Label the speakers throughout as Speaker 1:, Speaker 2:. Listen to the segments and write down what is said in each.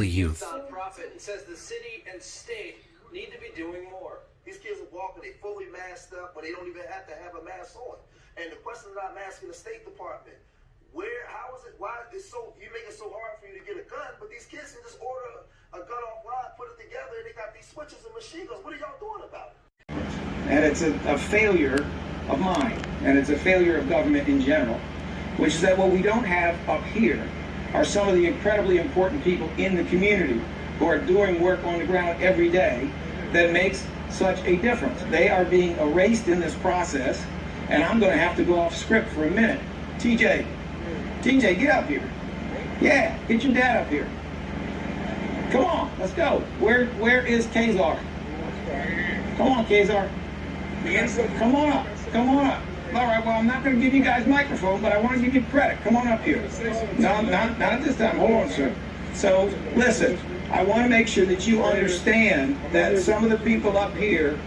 Speaker 1: youth.
Speaker 2: Nonprofit and says the city and state need to be doing more.
Speaker 3: These kids are walking, they fully masked up, but they don't even have to have a mask on. And the question is not masking the State Department. How is it, why is you make it so hard for you to get a gun, but these kids can just order a gun offline, put it together, and they got these switches and machine guns. What are y'all doing about it?
Speaker 4: And it's a failure of mine, and it's a failure of government in general, which is that what we don't have up here are some of the incredibly important people in the community who are doing work on the ground every day that makes such a difference. They are being erased in this process, and I'm going to have to go off script for a minute. TJ, get up here. Yeah, get your dad up here. Come on, let's go. Where is Kazar? Come on, Kazar. Come on up. All right, well, I'm not going to give you guys microphone, but I want to give you credit. Come on up here. No, not at this time. Hold on, sir. So, listen, I want to make sure that you understand that some of the people up here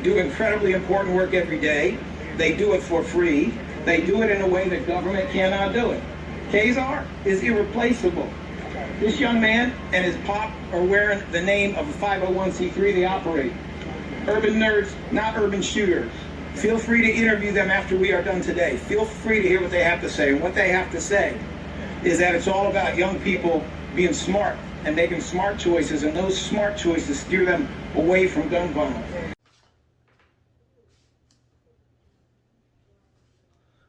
Speaker 4: do incredibly important work every day. They do it for free. They do it in a way that government cannot do it. Kazar is irreplaceable. This young man and his pop are wearing the name of a 501c3 they operate. Urban nerds, not urban shooters. Feel free to interview them after we are done today. Feel free to hear what they have to say. And what they have to say is that it's all about young people being smart and making smart choices, and those smart choices steer them away from gun violence.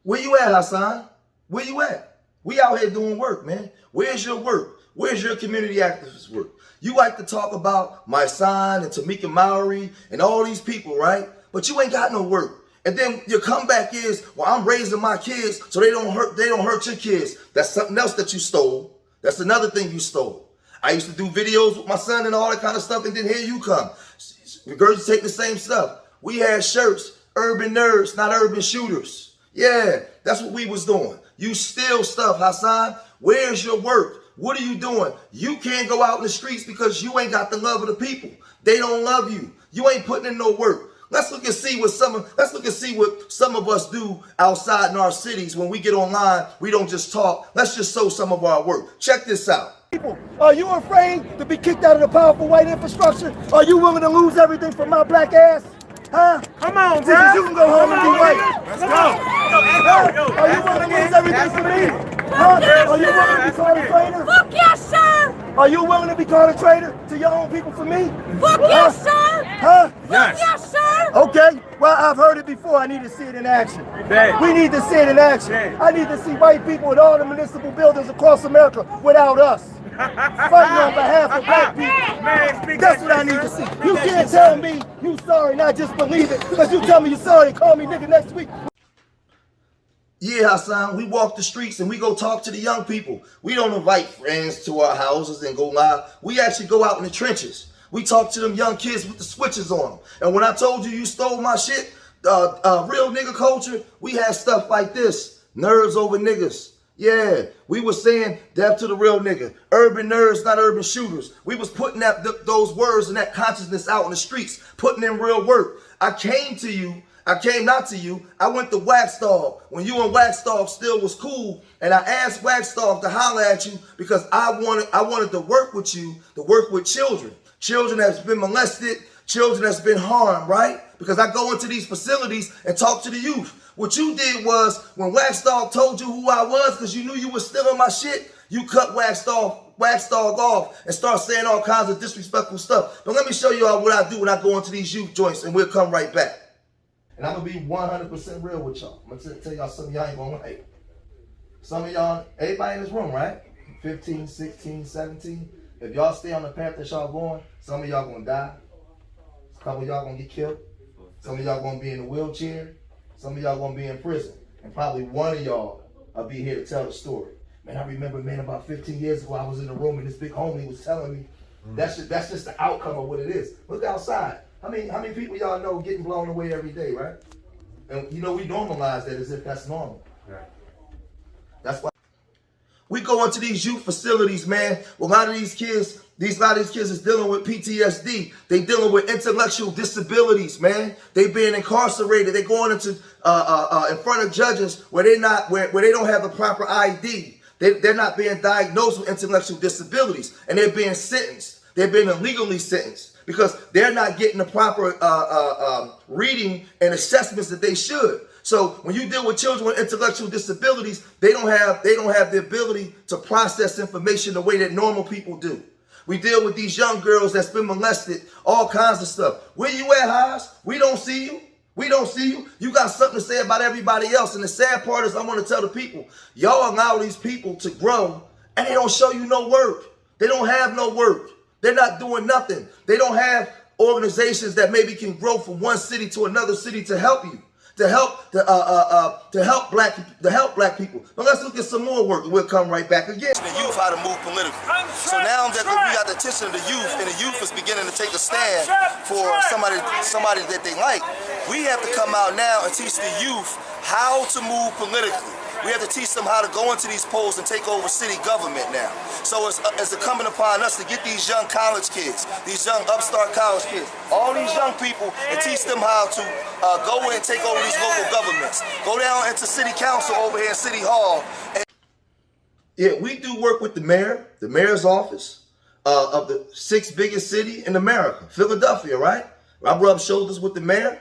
Speaker 3: Where you at, Hassan? Where you at? We out here doing work, man. Where's your work? Where's your community activist work? You like to talk about my son and Tamika Mowry and all these people, right? But you ain't got no work. And then your comeback is, well, I'm raising my kids so they don't hurt your kids. That's something else that you stole. That's another thing you stole. I used to do videos with my son and all that kind of stuff, and then here you come. Regurgitate the same stuff. We had shirts, urban nerds, not urban shooters. Yeah, that's what we was doing. You steal stuff, Hassan. Where's your work? What are you doing? You can't go out in the streets because you ain't got the love of the people. They don't love you. You ain't putting in no work. Let's look and see what some of us do outside in our cities. When we get online, we don't just talk. Let's just show some of our work. Check this out.
Speaker 5: People, are you afraid to be kicked out of the powerful white infrastructure? Are you willing to lose everything for my black ass? Huh? Come on, bro. You can go home and be white. Let's go. Are you willing to lose everything for me? Huh? Are you willing to be called a traitor?
Speaker 6: Fuck yes, sir!
Speaker 5: Are you willing to be called a traitor to your own people for me?
Speaker 6: Fuck yes, sir!
Speaker 5: Huh?
Speaker 6: Fuck yes, sir!
Speaker 5: Okay, well, I've heard it before. I need to see it in action. We need to see it in action. I need to see white people in all the municipal buildings across America without us. Fighting on behalf of black people. That's what I need to see. You can't tell me you sorry, not just believe it, because you tell me you're sorry and call me nigga next week.
Speaker 3: Yeah, Hassan, we walk the streets and we go talk to the young people. We don't invite friends to our houses and go live. We actually go out in the trenches. We talk to them young kids with the switches on them. And when I told you stole my shit, real nigga culture, we had stuff like this. Nerds over niggas. Yeah, we was saying death to the real nigga. Urban nerds, not urban shooters. We was putting those words and that consciousness out in the streets, putting in real work. I came not to you. I went to Wax Dog when you and Wax Dog still was cool, and I asked Wax Dog to holler at you because I wanted to work with you, to work with children that's been molested, children that's been harmed, right? Because I go into these facilities and talk to the youth. What you did was, when Wax Dog told you who I was because you knew you were stealing my shit, you cut Wax Dog off and start saying all kinds of disrespectful stuff. But let me show you what I do when I go into these youth joints, and we'll come right back. And I'm going to be 100% real with y'all. I'm going to tell y'all something y'all ain't going to like. Some of y'all, everybody in this room, right? 15, 16, 17. If y'all stay on the path that y'all going, some of y'all going to die. A couple of y'all going to get killed. Some of y'all going to be in a wheelchair. Some of y'all going to be in prison. And probably one of y'all will be here to tell the story. Man, I remember, man, about 15 years ago, I was in the room and this big homie was telling me that's just the outcome of what it is. Look outside. How many people y'all know getting blown away every day, right? And you know, we normalize that as if that's normal. Right. That's why we go into these youth facilities, man. Well, a lot of these kids is dealing with PTSD. They dealing with intellectual disabilities, man. They being incarcerated. They going into in front of judges where they don't have the proper ID. They're not being diagnosed with intellectual disabilities, and they're being sentenced. They're being illegally sentenced because they're not getting the proper reading and assessments that they should. So when you deal with children with intellectual disabilities, they don't have the ability to process information the way that normal people do. We deal with these young girls that's been molested, all kinds of stuff. Where you at, Haas? We don't see you. We don't see you. You got something to say about everybody else. And the sad part is I want to tell the people, y'all allow these people to grow and they don't show you no work. They don't have no work. They're not doing nothing. They don't have organizations that maybe can grow from one city to another city to help you, to help black people. But let's look at some more work and we'll come right back again. The youth how to move politically. So now that we got the attention of the youth and the youth is beginning to take a stand for somebody that they like, we have to come out now and teach the youth how to move politically. We have to teach them how to go into these polls and take over city government now. So it's incumbent upon us to get these young college kids, these young upstart college kids, all these young people, and teach them how to go in and take over these local governments. Go down into city council over here in City Hall. Yeah, we do work with the mayor's office of the 6th biggest city in America, Philadelphia, right? I rub shoulders with the mayor.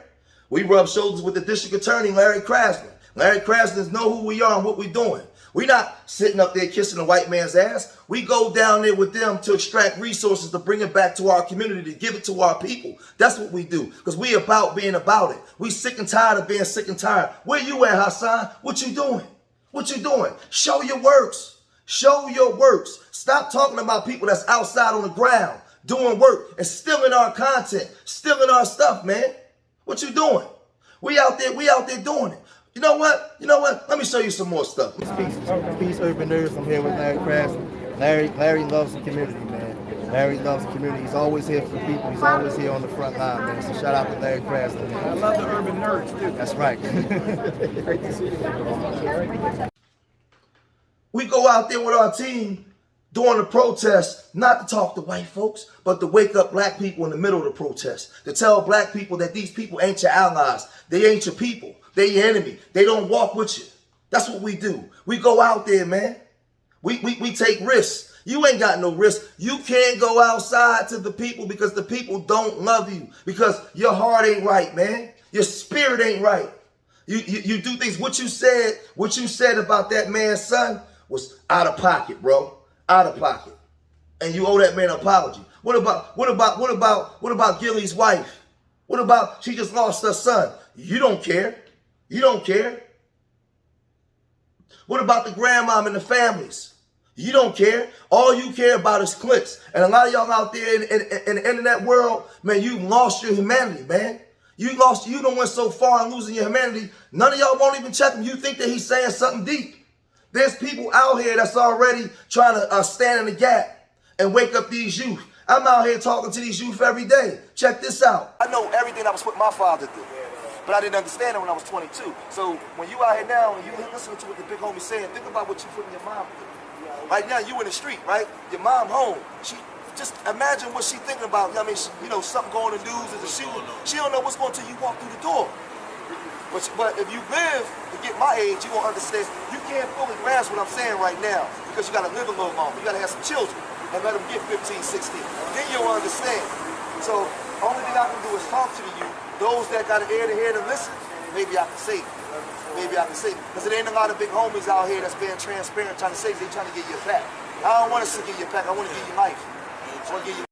Speaker 3: We rub shoulders with the district attorney, Larry Krasner. Larry Krasner know who we are and what we're doing. We're not sitting up there kissing the white man's ass. We go down there with them to extract resources to bring it back to our community, to give it to our people. That's what we do, because we about being about it. We sick and tired of being sick and tired. Where you at, Hassan? What you doing? What you doing? Show your works. Show your works. Stop talking about people that's outside on the ground doing work and stealing our content, stealing our stuff, man. What you doing? We out there doing it. You know what? Let me show you some more stuff.
Speaker 5: Peace, Urban Nerds. I'm here with Larry Krasner. Larry loves the community, man. Larry loves the community. He's always here for the people. He's always here on the front line, man. So shout out to Larry Krasner, man.
Speaker 1: I love the Urban Nerds, too.
Speaker 5: That's right.
Speaker 1: Great to see you.
Speaker 3: We go out there with our team during the protest, not to talk to white folks, but to wake up black people in the middle of the protest, to tell black people that these people ain't your allies. They ain't your people. They your enemy. They don't walk with you. That's what we do. We go out there, man. We take risks. You ain't got no risk. You can't go outside to the people because the people don't love you, because your heart ain't right, man. Your spirit ain't right. You do things. What you said about that man's son was out of pocket, bro. Out of pocket. And you owe that man an apology. What about Gillie's wife? What about she just lost her son? You don't care. You don't care. What about the grandmom and the families? You don't care. All you care about is clicks. And a lot of y'all out there in the internet world, man, you lost your humanity, man. You done went so far in losing your humanity, none of y'all won't even check him. You think that he's saying something deep. There's people out here that's already trying to stand in the gap and wake up these youth. I'm out here talking to these youth every day. Check this out. I know everything that was what my father did, but I didn't understand it when I was 22. So when you out here now and you listening to what the big homie saying, think about what you put in your mom. Right now you in the street, right? Your mom home. She just imagine what she thinking about. I mean, something going to news is a shooting. She don't know what's going until you walk through the door. But if you live to get my age, you won't understand. You can't fully grasp what I'm saying right now because you got to live a little longer. You got to have some children and let them get 15, 16. Then you'll understand. So only thing I can do is talk to the youth. Those that got an ear to hear to listen, maybe I can save it. Maybe I can save it. Because there ain't a lot of big homies out here that's being transparent trying to save you. They trying to get you back. I don't want us to get you back. I want to give you life. I want to give you.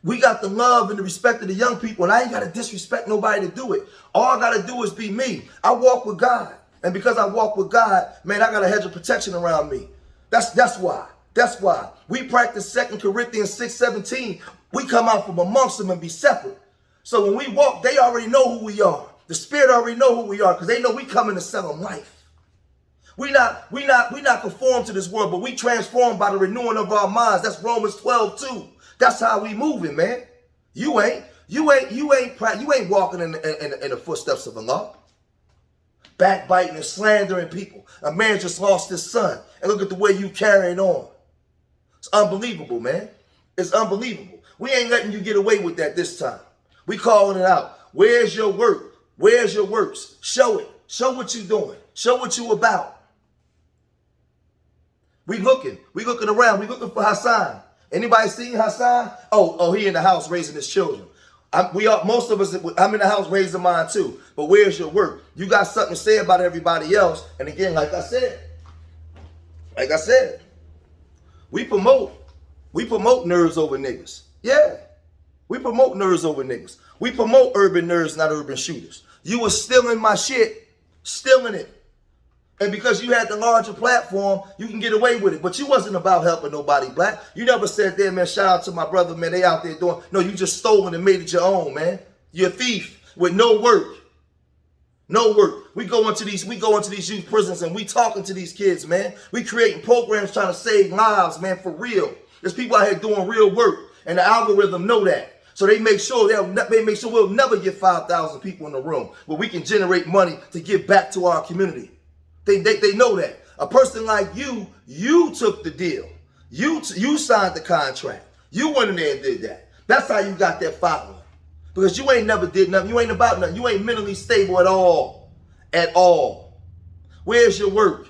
Speaker 3: We got the love and the respect of the young people, and I ain't got to disrespect nobody to do it. All I got to do is be me. I walk with God, and because I walk with God, man, I got a hedge of protection around me. That's why. That's why. We practice 2 Corinthians 6:17. We come out from amongst them and be separate. So when we walk, they already know who we are. The Spirit already know who we are because they know we coming to sell them life. We not conformed to this world, but we transformed by the renewing of our minds. That's Romans 12:2. That's how we moving, man. You ain't walking in the footsteps of Allah. Backbiting and slandering people. A man just lost his son, and look at the way you carrying on. It's unbelievable, man. It's unbelievable. We ain't letting you get away with that this time. We calling it out. Where's your work? Where's your works? Show it. Show what you doing. Show what you about. We looking around. We looking for Hassan. Anybody seen Hassan? Oh, he in the house raising his children. Most of us, I'm in the house raising mine too. But where's your work? You got something to say about everybody else. And again, like I said, we promote nerds over niggas. Yeah. We promote nerds over niggas. We promote urban nerds, not urban shooters. You was stealing my shit, stealing it. And because you had the larger platform, you can get away with it. But you wasn't about helping nobody black. You never said, there, man, shout out to my brother, man, they out there doing. No, you just stole it and made it your own, man. You're a thief with no work. No work. We go into these youth prisons and we talking to these kids, man. We creating programs trying to save lives, man, for real. There's people out here doing real work. And the algorithm know that. So they make sure we'll never get 5,000 people in the room, but we can generate money to give back to our community. They know that. A person like you took the deal. You signed the contract. You went in there and did that. That's how you got that following. Because you ain't never did nothing. You ain't about nothing. You ain't mentally stable at all. At all. Where's your work?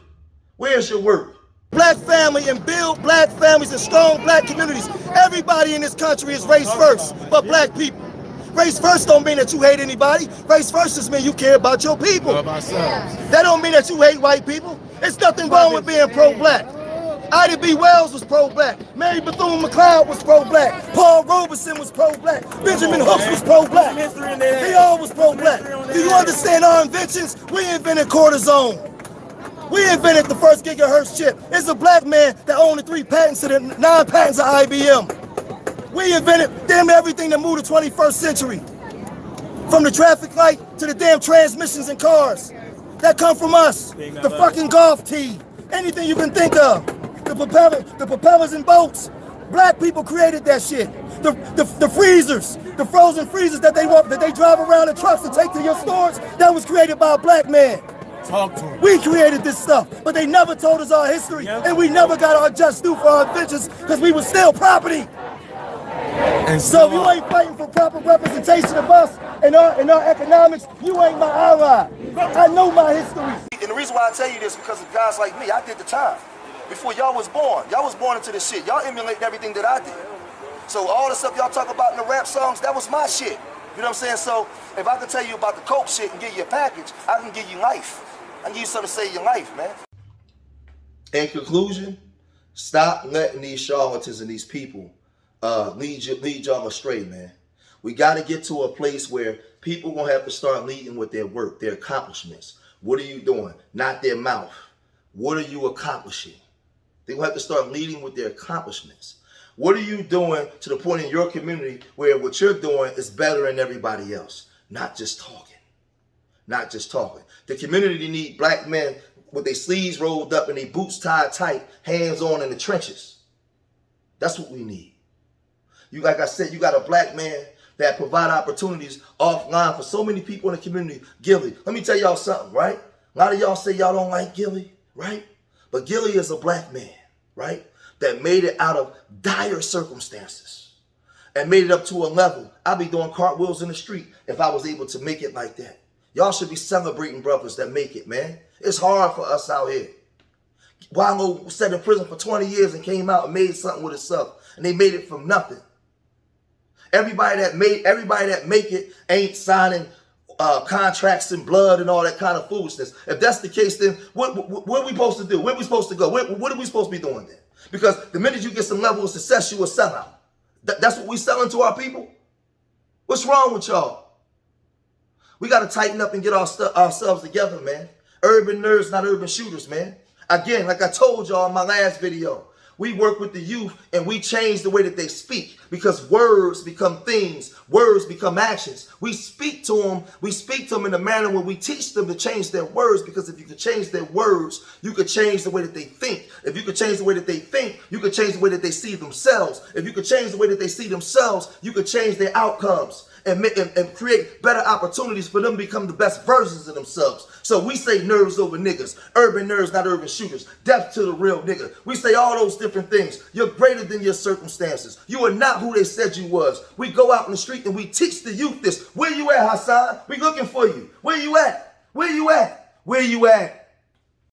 Speaker 3: Where's your work?
Speaker 5: Black family and build black families and strong black communities. Everybody in this country is race first, but black people. Race first don't mean that you hate anybody. Race first just means you care about your people. That don't mean that you hate white people. There's nothing wrong with being pro-black. Ida B. Wells was pro-black. Mary Bethune-McLeod was pro-black. Paul Robeson was pro-black. Benjamin Hooks was pro-black. They all was pro-black. Do you understand our inventions? We invented cortisone. We invented the first gigahertz chip. It's a black man that owned the 3 patents to the 9 patents of IBM. We invented damn everything that moved the 21st century. From the traffic light to the damn transmissions in cars. That come from us. The fucking golf tee. Anything you can think of. The propellers in boats. Black people created that shit. The freezers, the frozen freezers that they drive around in trucks and take to your stores, that was created by a black man.
Speaker 1: Talk to him.
Speaker 5: We created this stuff, but they never told us our history, and we never got our just due for our inventions because we were still property. And so if you ain't fighting for proper representation of us and our economics, you ain't my ally. I know my history.
Speaker 3: And the reason why I tell you this is because of guys like me. I did the time before y'all was born. Y'all was born into this shit. Y'all emulating everything that I did. So all the stuff y'all talk about in the rap songs, that was my shit. You know what I'm saying? So if I can tell you about the coke shit and give you a package, I can give you life. I can give you something to save your life, man. In conclusion, stop letting these charlatans and these people lead y'all astray, man. We got to get to a place where people gonna have to start leading with their work, their accomplishments. What are you doing? Not their mouth. What are you accomplishing? They gonna have to start leading with their accomplishments. What are you doing to the point in your community where what you're doing is better than everybody else? Not just talking. Not just talking. The community need black men with their sleeves rolled up and their boots tied tight, hands on in the trenches. That's what we need. You, like I said, you got a black man that provide opportunities offline for so many people in the community. Gillie, let me tell y'all something, right? A lot of y'all say y'all don't like Gillie, right? But Gillie is a black man, right? That made it out of dire circumstances and made it up to a level. I'd be doing cartwheels in the street if I was able to make it like that. Y'all should be celebrating brothers that make it, man. It's hard for us out here. Wango sat in prison for 20 years and came out and made something with himself. And they made it from nothing. Everybody that make it ain't signing contracts in blood and all that kind of foolishness. If that's the case, then what are we supposed to do? Where are we supposed to go? What are we supposed to be doing then? Because the minute you get some level of success, you a sellout. That's what we selling to our people? What's wrong with y'all? We got to tighten up and get ourselves together, man. Urban nerds, not urban shooters, man. Again, like I told y'all in my last video, we work with the youth and we change the way that they speak because words become things, words become actions. We speak to them in a manner where we teach them to change their words, because if you could change their words, you could change the way that they think. If you could change the way that they think, you could change the way that they see themselves. If you could change the way that they see themselves, you could change their outcomes. And create better opportunities for them to become the best versions of themselves. So we say nerds over niggas, urban nerds, not urban shooters, death to the real nigga. We say all those different things. You're greater than your circumstances. You are not who they said you was. We go out in the street and we teach the youth this. Where you at, Hassan? We looking for you. Where you at? Where you at? Where you at?